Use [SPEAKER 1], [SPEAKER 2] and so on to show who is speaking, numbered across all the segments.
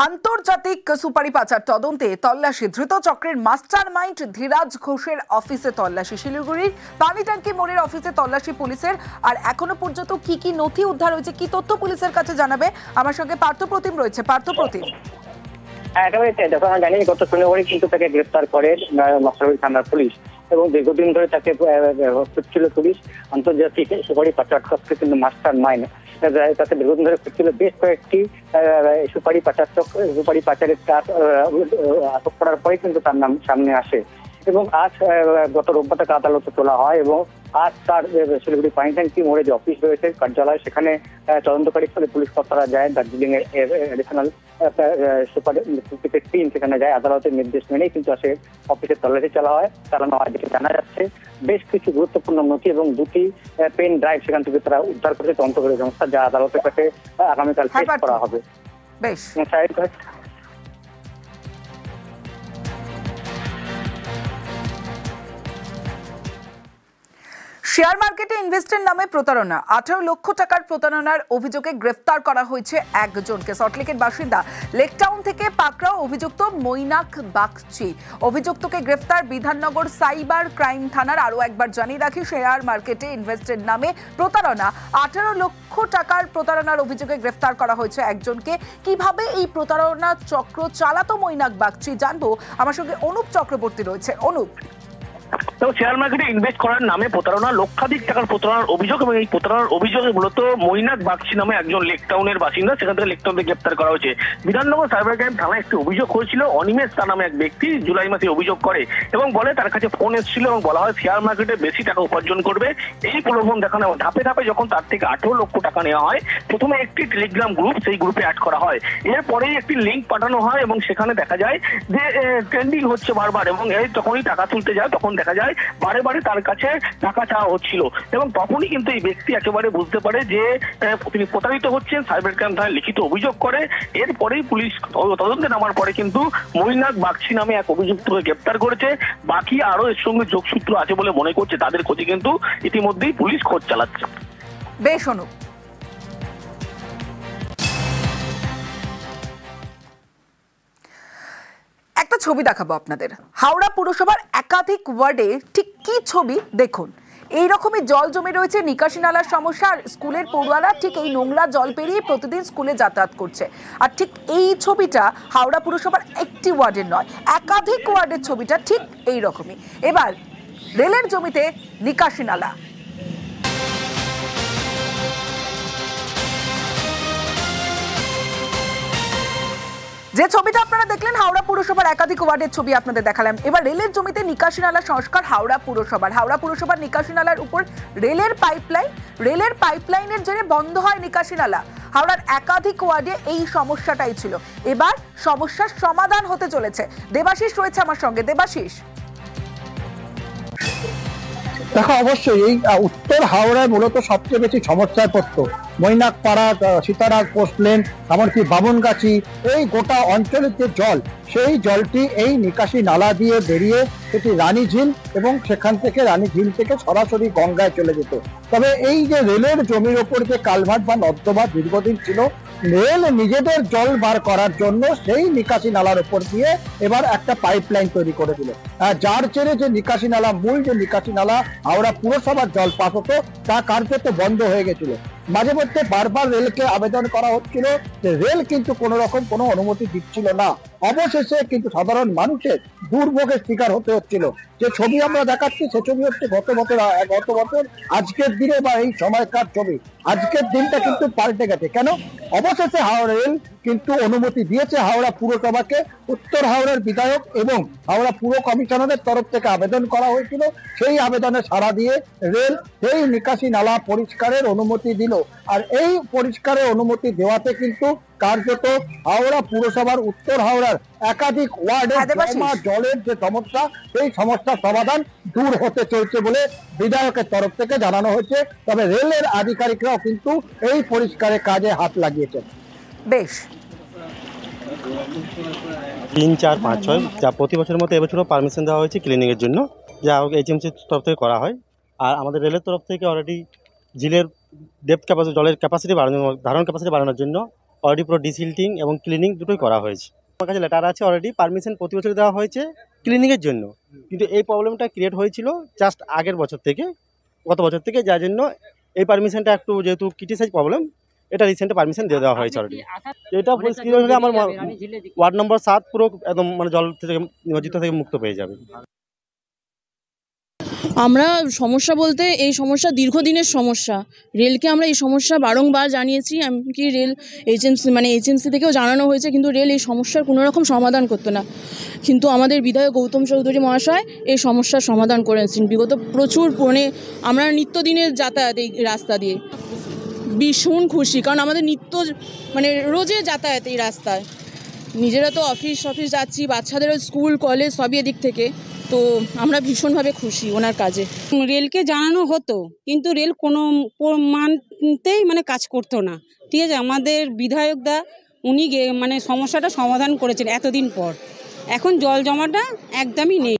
[SPEAKER 1] আন্তর্জাতিক সুপারি পাচার তদন্তে তল্লাশি, ধৃত চক্রের মাস্টার মাইন্ড ধীরাজ ঘোষের অফিসে তল্লাশি, শিলিগুড়ির পানি ট্যাঙ্কি মোড়ের অফিসে তল্লাশি পুলিশের। আর এখনো পর্যন্ত কি কি নথি উদ্ধার হয়েছে, কি তথ্য পুলিশের কাছে জানাবে আমার সঙ্গে পার্থপ্রতিম রয়েছে। পার্থপ্রতিম,
[SPEAKER 2] একেবারে দেখো, আমরা জানি গত 16 কিন্তু তাকে গ্রেফতার করে মশলাবাড়ি থানার পুলিশ এবং দীর্ঘদিন ধরে তাকে খুঁজছিল পুলিশ। আন্তর্জাতিক সুপারি পাচার চক্রে কিন্তু মাস্টার মাইন্ড তাকে দীর্ঘদিন ধরে খুঁজছিল। বেশ কয়েকটি সুপারি পাচারের কাজ আটক করার পরে কিন্তু তার নাম সামনে আসে এবং আজ গত রোববার তাকে আদালতে তোলা হয় এবং আজ তার শিলিগুড়ি পানি ট্যাঙ্কি মোড়ে যে অফিস রয়েছে কার্যালয়, সেখানে তদন্তকারী স্থলে পুলিশ কর্তারা যায়। দার্জিলিং এর এডিশনাল সুপারি টিম সেখানে যায়। আদালতের নির্দেশ মেনেই কিন্তু আসে অফিসে তল্লাশি চালানো হয়। যেটা জানা যাচ্ছে বেশ কিছু গুরুত্বপূর্ণ নথি এবং দুটি পেন ড্রাইভ সেখান থেকে তারা উদ্ধার করেছে তদন্তকারী সংস্থা, যা আদালতের কাছে আগামীকাল পেশ করা হবে।
[SPEAKER 1] বেশ, শেয়ার মার্কেটে ইনভেস্টের নামে প্রতারণা, 18 লক্ষ টাকার প্রতারণার অভিযোগে গ্রেফতার করা হয়েছে একজনকে। সল্টলেকের বাসিন্দা লেকটাউন থেকে পাকড়াও অভিযুক্ত মৈনাক বাগচি। অভিযুক্তকে গ্রেফতার বিধাননগর সাইবার ক্রাইম থানার। আরও একবার জানিয়ে রাখি, শেয়ার মার্কেটে ইনভেস্টের নামে প্রতারণা, 18 লক্ষ টাকার প্রতারণার অভিযোগে গ্রেফতার করা হয়েছে একজনকে। কিভাবে এই প্রতারণা চক্র চালাতো মৈনাক বাগচি জানবো, আমার সঙ্গে অনুপ চক্রবর্তী রয়েছে। অনুপ,
[SPEAKER 3] তো শেয়ার মার্কেটে ইনভেস্ট করার নামে প্রতারণা, লক্ষাধিক টাকার প্রতারণার অভিযোগ এবং এই প্রতারণার অভিযোগে মূলত মৈনাক বাগচি নামে একজন লেকটাউনের বাসিন্দা, সেখান থেকে লেকটাউন থেকে গ্রেপ্তার করা হয়েছে। বিধাননগর সাইবার ক্রাইম থানায় একটি অভিযোগ হয়েছিল। অনিমেষ তার নামে এক ব্যক্তি জুলাই মাসে অভিযোগ করে এবং বলে তার কাছে ফোন এসেছিল এবং বলা হয় শেয়ার মার্কেটে বেশি টাকা উপার্জন করবে, এই প্রলোভন দেখানো। ধাপে ধাপে যখন তার থেকে 18 লক্ষ টাকা নেওয়া হয়, প্রথমে একটি টেলিগ্রাম গ্রুপ, সেই গ্রুপে অ্যাড করা হয়। এরপরেই একটি লিঙ্ক পাঠানো হয় এবং সেখানে দেখা যায় যে ট্রেন্ডিং হচ্ছে বারবার এবং এই যখনই টাকা তুলতে যায় তখন দেখা যায় বারে বারে তার কাছে টাকা চাওয়া হচ্ছিল এবং তখনই কিন্তু এই ব্যক্তি একেবারে বুঝতে পারে যে তিনি প্রতারিত হচ্ছেন। সাইবার ক্রাইম থানায় লিখিত অভিযোগ করে। এরপরেই পুলিশ তদন্তে নামার পরে কিন্তু মৈনাক বাগচি নামে এক অভিযুক্তকে গ্রেপ্তার করেছে। বাকি আরো এর সঙ্গে যোগসূত্র আছে বলে মনে করছে, তাদের খোঁজে কিন্তু ইতিমধ্যেই পুলিশ খোঁজ চালাচ্ছে।
[SPEAKER 1] বেশ অনুপ, একটা ছবি দেখাবো আপনাদের। হাওড়া পুরসভার একাধিক ওয়ার্ডে ঠিক কি ছবি দেখুন। এইরকমই জল জমে রয়েছে, নিকাশি নালার সমস্যা। আর স্কুলের পড়ুয়ারা ঠিক এই নোংরা জল পেরিয়ে প্রতিদিন স্কুলে যাতায়াত করছে। আর ঠিক এই ছবিটা হাওড়া পুরসভার একটি ওয়ার্ডের নয়, একাধিক ওয়ার্ডের ছবিটা ঠিক এই রকমই। এবার রেলের জমিতে নিকাশি নালা। যে ছবিটা আপনারা দেখলেন হাওড়া পুরসভার একাধিক ওয়ার্ডের ছবি আপনাদের দেখালাম। এবার রেলের জমিতে নিকাশি নালা সংস্কার হাওড়া পুরসভার নিকাশি নালার উপর রেলের পাইপলাইনের জন্য বন্ধ হয় নিকাশি নালা। হাওড়ার একাধিক ওয়ার্ডে এই সমস্যাটাই ছিল। এবার সমস্যার সমাধান হতে চলেছে। দেবাশিস রয়েছে আমার সঙ্গে। দেবাশিস,
[SPEAKER 4] দেখো, অবশ্যই এই উত্তর হাওড়ায় মূলত সবচেয়ে বেশি সমস্যায় পড়তো মৈনাক পাড়া, সীতারাজ পোস্ট লেন, এমনকি বামনগাছি, এই গোটা অঞ্চলের যে জল, সেই জলটি এই নিকাশি নালা দিয়ে বেরিয়ে সেটি রানী ঝিল এবং সেখান থেকে রানী ঝিল থেকে সরাসরি গঙ্গায় চলে যেত। তবে এই যে রেলের জমির ওপর যে কালভার্ট বা নর্দমা দীর্ঘদিন ছিল, রেল নিজেদের জল বার করার জন্য সেই নিকাশি নালার উপর দিয়ে এবার একটা পাইপলাইন তৈরি করে দিল, যার জেরে যে নিকাশি নালা, মূল যে নিকাশি নালা হাওড়া পুরসভার জল পাস হতো, তা কার্যত বন্ধ হয়ে গেছিল। মাঝে মধ্যে বারবার রেলকে আবেদন করা হচ্ছিল, যে রেল কিন্তু কোন রকম কোনো অনুমতি দিচ্ছিল না। অবশেষে কিন্তু সাধারণ মানুষের দুর্ভোগের শিকার হতে হচ্ছিল। যে ছবি আমরা দেখাচ্ছি সে ছবি হচ্ছে গত বছর আজকের দিনে বা এই সময়কার ছবি। আজকের দিনটা কিন্তু পাল্টে গেছে। কেন? অবশেষে হাওড়া রেল কিন্তু অনুমতি দিয়েছে হাওড়া পুরসভাকে। উত্তর হাওড়ার বিধায়ক এবং হাওড়া পুর কমিশনারের তরফ থেকে আবেদন করা হয়েছিল, সেই আবেদনে সাড়া দিয়ে রেল সেই নিকাশি নালা পরিষ্কারের অনুমতি দিল। আর এই পরিষ্কারের অনুমতি দেওয়াতে কিন্তু কার্যত হাওড়া পুরসভার উত্তর হাওড়ার একাধিক ওয়ার্ডের জলের যে সমস্যা, সেই সমস্যার সমাধান দূর হতে চলছে বলে বিধায়কের তরফ থেকে জানানো হয়েছে। তবে রেলের আধিকারিকরাও কিন্তু এই পরিষ্কারের কাজে হাত লাগিয়েছেন।
[SPEAKER 1] বেশ,
[SPEAKER 5] 3, 4, 5, 6 যা প্রতি বছরের মতো এবছরও পারমিশন দেওয়া হয়েছে ক্লিনিংয়ের জন্য, যা এইচএমসির তরফ থেকে করা হয়। আর আমাদের রেলের তরফ থেকে অলরেডি ঝিলের ডেপথ ক্যাপাসিটি, জলের ক্যাপাসিটি বাড়ানোর, ধারণ ক্যাপাসিটি বাড়ানোর জন্য অলরেডি পুরো ডিসিল্টিং এবং ক্লিনিং দুটোই করা হয়েছে। আমার কাছে লেটার আছে, অলরেডি পারমিশন প্রতি বছর দেওয়া হয়েছে ক্লিনিংয়ের জন্য, কিন্তু এই প্রবলেমটা ক্রিয়েট হয়েছিল জাস্ট আগের বছর থেকে, গত বছর থেকে, যার জন্য এই পারমিশনটা একটু যেহেতু ক্রিটিসাইজ প্রবলেম, এটা রিসেন্টে পারমিশন দিয়ে দেওয়া হয়েছে অলরেডি। এটা পরিস্থিতি হলে আমার ওয়ার্ড নম্বর 7 পুরো একদম মানে জল থেকে নিমজ্জিত থেকে মুক্ত পেয়ে যাবে।
[SPEAKER 6] আমরা সমস্যা বলতে এই সমস্যা দীর্ঘদিনের সমস্যা। রেলকে আমরা এই সমস্যা বারংবার জানিয়েছি, এমনকি রেল এজেন্সি থেকেও জানানো হয়েছে, কিন্তু রেল এই সমস্যার কোনো রকম সমাধান করতো না। কিন্তু আমাদের বিধায়ক গৌতম চৌধুরী মহাশয় এই সমস্যার সমাধান করেছেন। বিগত প্রচুর আমরা নিত্যদিনের যাতায়াত এই রাস্তা দিয়ে ভীষণ খুশি, কারণ আমাদের রোজে যাতায়াত এই রাস্তায়। নিজেরা তো অফিস যাচ্ছি, বাচ্চাদেরও স্কুল কলেজ সবই এদিক থেকে, তো আমরা ভীষণভাবে খুশি ওনার কাজে।
[SPEAKER 7] রেলকে জানানো হতো, কিন্তু রেল কোনো মানতেই কাজ করতো না। ঠিক আছে, আমাদের বিধায়কদা উনি সমস্যাটা সমাধান করেছেন এতদিন পর। এখন জল জমাটা একদমই নেই।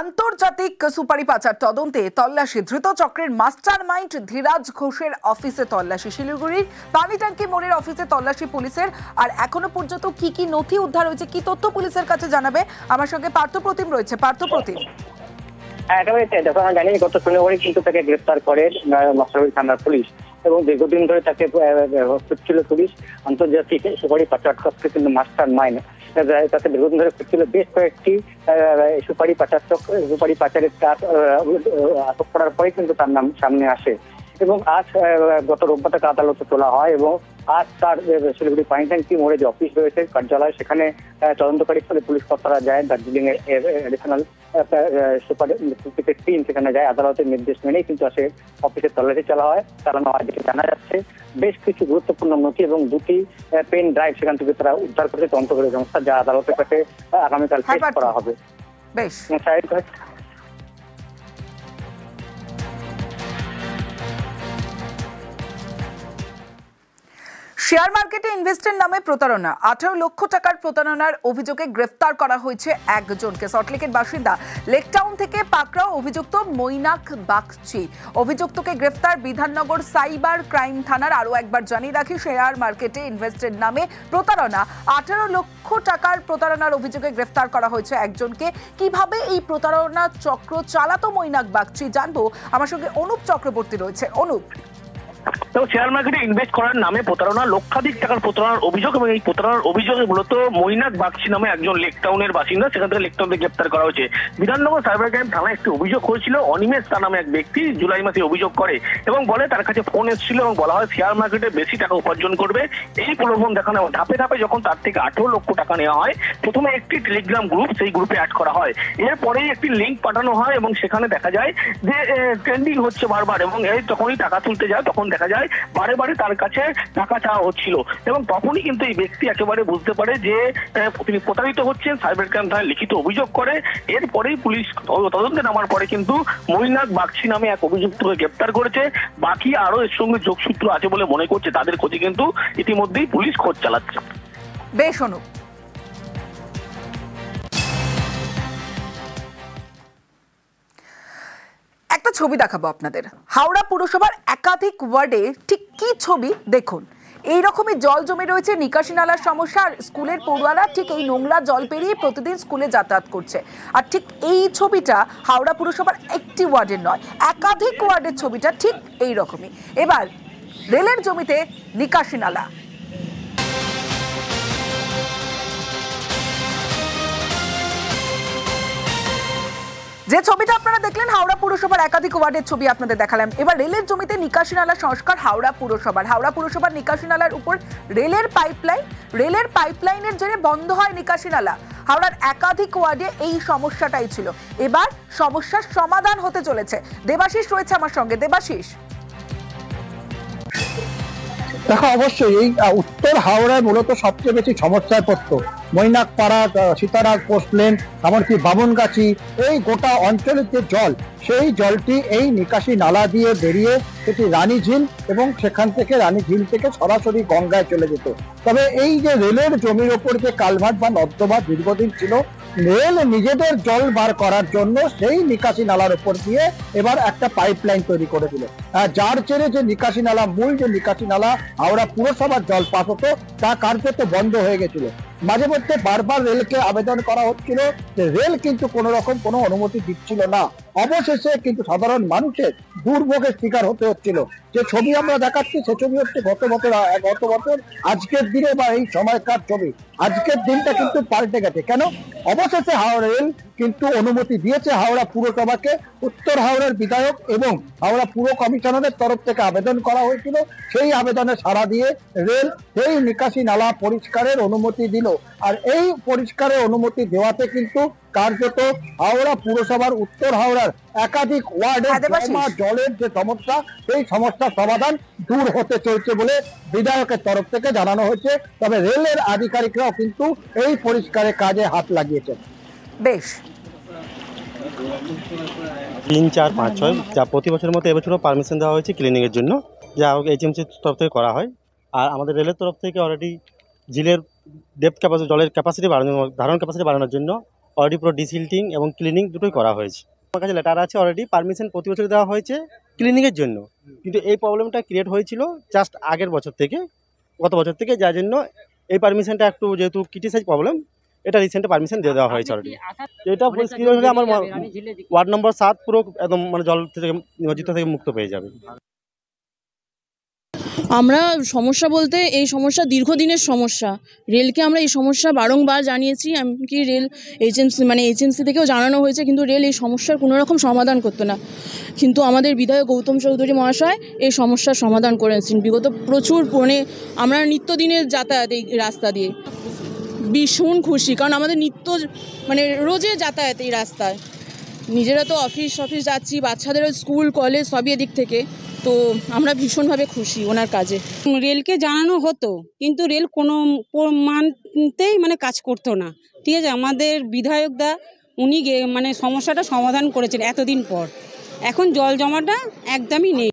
[SPEAKER 1] আন্তর্জাতিক সুপারি পাচার তদন্তে তল্লাশি, ধৃত চক্রের মাস্টার মাইন্ড ধীরাজ ঘোষের অফিসে তল্লাশি, শিলিগুড়ির পানি ট্যাঙ্কি মোড়ের অফিসে তল্লাশি পুলিশের। আর এখনো পর্যন্ত কি কি নথি উদ্ধার হয়েছে, কি তথ্য পুলিশের কাছে জানাবে আমার সঙ্গে পার্থপ্রতিম রয়েছে। পার্থপ্রতিম,
[SPEAKER 2] একেবারে দেখো, আমরা জানি গত শনিবারই কিন্তু তাকে গ্রেফতার করে মশলাবাড়ি থানার পুলিশ, এবং দীর্ঘদিন ধরে তাকে খুঁজছিল পুলিশ। আন্তর্জাতিক সুপারি পাচার চক্রে কিন্তু মাস্টার মাইন্ড, তাকে দীর্ঘদিন ধরে খুঁজছিল। বেশ কয়েকটি সুপারি পাচারের আটক করার পরে কিন্তু তার নাম সামনে আসে, এবং আজ গত রোববার তাকে আদালতে তোলা হয়, এবং আজ তার শিলিগুড়ি পানি ট্যাঙ্কি মোড়ে যে অফিস রয়েছে কার্যালয়, সেখানে তদন্তকারী স্থলে পুলিশ কর্তারা যায়। দার্জিলিং এর এডিশনাল সুপার টিম সেখানে যায়। আদালতের নির্দেশ মেনেই কিন্তু আসে অফিসে তল্লাশি চালানো হয়। যেটা জানা যাচ্ছে বেশ কিছু গুরুত্বপূর্ণ নথি এবং 2টি পেন ড্রাইভ সেখান থেকে তারা উদ্ধার করেছে তদন্তকারী সংস্থা, যা আদালতের কাছে আগামীকাল পেশ করা হবে।
[SPEAKER 1] বেশ, শেয়ার মার্কেটে ইনভেস্টের নামে প্রতারণা, 18 লক্ষ টাকার প্রতারণার অভিযোগে গ্রেফতার করা হয়েছে একজনকে। সল্টলেকের বাসিন্দা লেকটাউন থেকে পাকড়াও অভিযুক্ত মৈনাক বাগচি। অভিযুক্তকে গ্রেফতার বিধাননগর সাইবার ক্রাইম থানার। আরও একবার জানিয়ে রাখি, শেয়ার মার্কেটে ইনভেস্টের নামে প্রতারণা, 18 লক্ষ টাকার প্রতারণার অভিযোগে গ্রেফতার করা হয়েছে একজনকে। কিভাবে এই প্রতারণা চক্র চালাতো মৈনাক বাগচি জানবো, আমার সঙ্গে অনুপ চক্রবর্তী রয়েছে। অনুপ,
[SPEAKER 3] তো শেয়ার মার্কেটে ইনভেস্ট করার নামে প্রতারণা, লক্ষাধিক টাকার প্রতারণার অভিযোগ, এবং এই প্রতারণার অভিযোগে মূলত মৈনাক বাগচি নামে একজন লেকটাউনের বাসিন্দা, সেখান থেকে লেকটাউন থেকে গ্রেপ্তার করা হয়েছে। বিধাননগর সাইবার ক্রাইম থানায় একটি অভিযোগ হয়েছিল। অনিমেষ তার নামে এক ব্যক্তি জুলাই মাসে অভিযোগ করে এবং বলে তার কাছে ফোন এসেছিল এবং বলা হয় শেয়ার মার্কেটে বেশি টাকা উপার্জন করবে, এই প্রলোভন দেখানো। ধাপে ধাপে যখন তার থেকে 18 লক্ষ টাকা নেওয়া হয়, প্রথমে একটি টেলিগ্রাম গ্রুপ, সেই গ্রুপে অ্যাড করা হয়। এরপরেই একটি লিঙ্ক পাঠানো হয় এবং সেখানে দেখা যায় যে ট্রেন্ডিং হচ্ছে বারবার, এবং এই যখনই টাকা তুলতে যায় তখন দেখা যায় বারে বারে তার কাছে টাকা চাওয়া হচ্ছিল, এবং তখনই কিন্তু এই ব্যক্তি একেবারে বুঝতে পারে যে তিনি প্রতারিত হচ্ছেন। সাইবার ক্রাইম থানায় লিখিত অভিযোগ করে। এরপরেই পুলিশ তদন্তে নামার পরে কিন্তু মৈনাক বাগচি নামে এক অভিযুক্তকে গ্রেপ্তার করেছে। বাকি আরো এর সঙ্গে যোগসূত্র আছে বলে মনে করছে, তাদের খোঁজে কিন্তু ইতিমধ্যেই পুলিশ খোঁজ চালাচ্ছে।
[SPEAKER 1] বেশ অনুপ, একটা ছবি দেখাবো আপনাদের। হাওড়া পুরসভার একাধিক ওয়ার্ডে ঠিক কি ছবি দেখুন। এইরকমই জল জমে রয়েছে, নিকাশি নালার সমস্যা, আর স্কুলের পড়ুয়ারা ঠিক এই নোংরা জল পেরিয়ে প্রতিদিন স্কুলে যাতায়াত করছে। আর ঠিক এই ছবিটা হাওড়া পুরসভার একটি ওয়ার্ডের নয়, একাধিক ওয়ার্ডের ছবিটা ঠিক এই রকমই। এবার রেলের জমিতে নিকাশি নালা, যে ছবিটা আপনারা দেখলেন হাওড়া পুরসভার একাধিক ওয়ার্ডের ছবি আপনাদের দেখালাম। এবার রেলের জমিতে নিকাশি নালা সংস্কার হাওড়া পুরসভার নিকাশি নালার উপর রেলের পাইপলাইনের জেরে বন্ধ হয় নিকাশি নালা। হাওড়ার একাধিক ওয়ার্ডে এই সমস্যাটাই ছিল। এবার সমস্যার সমাধান হতে চলেছে। দেবাশিস রয়েছে আমার সঙ্গে। দেবাশিস,
[SPEAKER 4] দেখো, অবশ্যই এই উত্তর হাওড়ায় মূলত সবচেয়ে বেশি সমস্যায় পড়তো মৈনাক পাড়া, সীতারাগ পোস্ট লেন, এমনকি বামনগাছি, এই গোটা অঞ্চলের যে জল, সেই জলটি এই নিকাশি নালা দিয়ে বেরিয়ে সেটি রানীঝিল, এবং সেখান থেকে রানীঝিল থেকে সরাসরি গঙ্গায় চলে যেত। তবে এই যে রেলের জমির ওপর যে কালভার্ট বা নর্দমা দীর্ঘদিন ছিল, রেল নিজেদের জল বার করার জন্য সেই নিকাশি নালার উপর দিয়ে এবার একটা পাইপলাইন তৈরি করে দিল, যার জেরে যে নিকাশি নালা, মূল যে নিকাশি নালা হাওড়া পুরসভার জল পাস হতো তা কার্যত বন্ধ হয়ে গেছিল। মাঝে মধ্যে বারবার রেলকে আবেদন করা হচ্ছিল, যে রেল কিন্তু কোনো রকম কোনো অনুমতি দিচ্ছিল না। অবশেষে কিন্তু সাধারণ মানুষের দুর্ভোগের শিকার হতে হচ্ছিল। যে ছবি আমরা দেখাচ্ছি সে ছবি হচ্ছে গত বছর আজকের দিনে বা এই সময়কার ছবি। আজকের দিনটা কিন্তু পাল্টে গেছে। কেন? অবশেষে হাওড়া রেল কিন্তু অনুমতি দিয়েছে হাওড়া পুরসভাকে। উত্তর হাওড়ার বিধায়ক এবং হাওড়া পুর কমিশনারের তরফ থেকে আবেদন করা হয়েছিল, সেই আবেদনে সাড়া দিয়ে রেল সেই নিকাশি নালা পরিষ্কারের অনুমতি দিল। আর এই পরিষ্কারের অনুমতি দেওয়াতে কিন্তু কার্যত হাওড়া পুরসভার উত্তর হাওড়ার একাধিক ওয়ার্ডে জমা জলের যে সমস্যা, সেই সমস্যার সমাধান দূর হতে চলছে বলে বিধায়কের তরফ থেকে জানানো হয়েছে। তবে রেলের আধিকারিকরাও কিন্তু এই পরিষ্কারের কাজে হাত লাগিয়েছেন।
[SPEAKER 1] বেশ,
[SPEAKER 5] 3, 4, 5, 6 যা প্রতি বছরের মতো এবছরও পারমিশন দেওয়া হয়েছে ক্লিনিং এর জন্য, যা এইচএমসির তরফ থেকে করা হয়। আর আমাদের রেলের তরফ থেকে অলরেডি ঝিলের ডেপথ ক্যাপাসিটি, জলের ক্যাপাসিটি ধারণ ক্যাপাসিটি বাড়ানোর জন্য অলরেডি পুরো ডিসিল্টিং এবং ক্লিনিং দুটোই করা হয়েছে। আমার কাছে লেটার আছে, অলরেডি পারমিশন প্রতি বছর দেওয়া হয়েছে ক্লিনিংয়ের জন্য, কিন্তু এই প্রবলেমটা ক্রিয়েট হয়েছিল জাস্ট আগের বছর থেকে, গত বছর থেকে, যার জন্য এই পারমিশনটা একটু যেহেতু ক্রিটিসাইজ প্রবলেম, এটা রিসেন্ট পারমিশন দিয়ে দেওয়া হয়েছে অলরেডি। এটা পরিস্থিতি হলে আমার ওয়ার্ড নম্বর 7 পুরো একদম মানে জল থেকে নিমজ্জিত থেকে মুক্ত পেয়ে যাবে।
[SPEAKER 6] আমরা সমস্যা বলতে এই সমস্যা দীর্ঘদিনের সমস্যা। রেলকে আমরা এই সমস্যা বারংবার জানিয়েছি, এমনকি রেল এজেন্সি থেকেও জানানো হয়েছে, কিন্তু রেল এই সমস্যার কোনো রকম সমাধান করতো না। কিন্তু আমাদের বিধায়ক গৌতম চৌধুরী মহাশয় এই সমস্যার সমাধান করেছেন। বিগত প্রচুর আমরা নিত্যদিনের যাতায়াত এই রাস্তা দিয়ে ভীষণ খুশি, কারণ আমাদের রোজে যাতায়াত এই রাস্তায়। নিজেরা তো অফিস যাচ্ছি, বাচ্চাদেরও স্কুল কলেজ সবই এদিক থেকে, তো আমরা ভীষণভাবে খুশি ওনার কাজে।
[SPEAKER 7] রেলকে জানানো হতো, কিন্তু রেল কোনো মানতেই কাজ করতো না। ঠিক আছে, আমাদের বিধায়কদা উনি সমস্যাটা সমাধান করেছেন এতদিন পর। এখন জল জমাটা একদমই নেই।